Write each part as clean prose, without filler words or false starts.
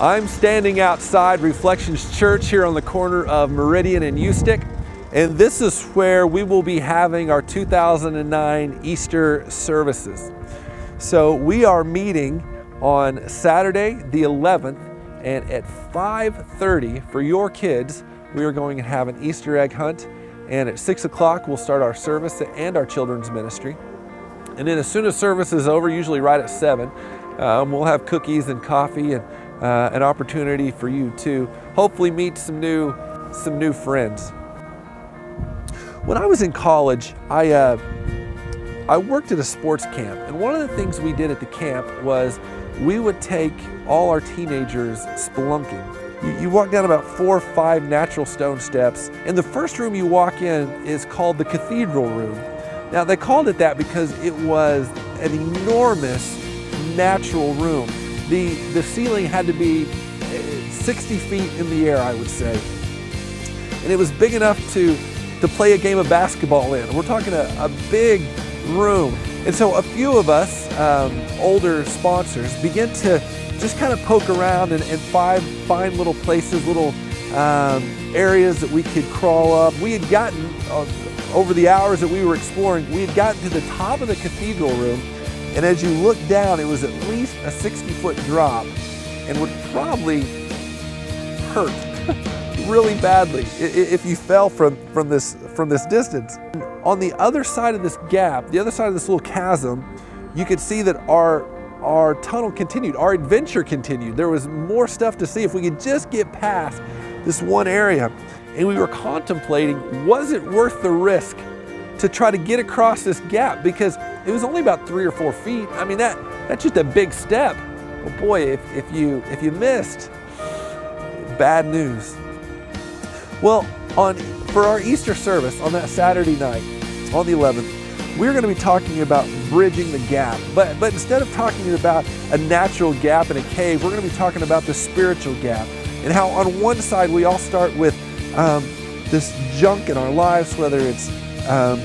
I'm standing outside Reflections Church here on the corner of Meridian and Eustick, and this is where we will be having our 2009 Easter services. So we are meeting on Saturday the 11th, and at 5:30 for your kids, we are going to have an Easter egg hunt, and at 6 o'clock we'll start our service and our children's ministry. And then as soon as service is over, usually right at 7, we'll have cookies and coffee and an opportunity for you to hopefully meet some new friends. When I was in college, I worked at a sports camp, and one of the things we did at the camp was we would take all our teenagers spelunking. You walk down about 4 or 5 natural stone steps, and the first room you walk in is called the cathedral room. Now they called it that because it was an enormous natural room. The ceiling had to be 60 feet in the air, I would say. And it was big enough to play a game of basketball in. We're talking a big room. And so a few of us, older sponsors, begin to just kind of poke around and find little places, little areas that we could crawl up. We had gotten, over the hours that we were exploring, we had gotten to the top of the cathedral room. And as you look down, it was at least a 60-foot drop and would probably hurt really badly if you fell from this distance. On the other side of this gap, the other side of this little chasm, you could see that our tunnel continued, our adventure continued. There was more stuff to see if we could just get past this one area. And we were contemplating, was it worth the risk to try to get across this gap? Because it was only about 3 or 4 feet. I mean, that's just a big step. Well, boy, if you missed, bad news. Well, for our Easter service on that Saturday night, on the 11th, we're going to be talking about bridging the gap. But instead of talking about a natural gap in a cave, we're going to be talking about the spiritual gap, and how on one side we all start with this junk in our lives, whether it's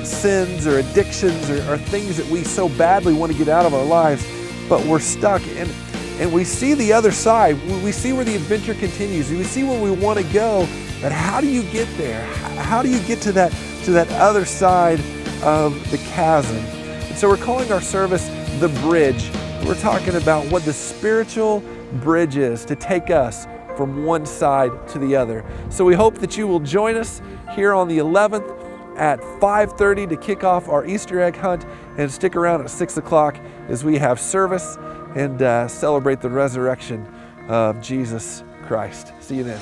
sins or addictions or things that we so badly want to get out of our lives, but we're stuck. And we see the other side. We see where the adventure continues. We see where we want to go, but how do you get there? How do you get to that other side of the chasm? And so we're calling our service The Bridge. We're talking about what the spiritual bridge is to take us from one side to the other. So we hope that you will join us here on the 11th at 5:30 to kick off our Easter egg hunt, and stick around at 6 o'clock as we have service and celebrate the resurrection of Jesus Christ. See you then.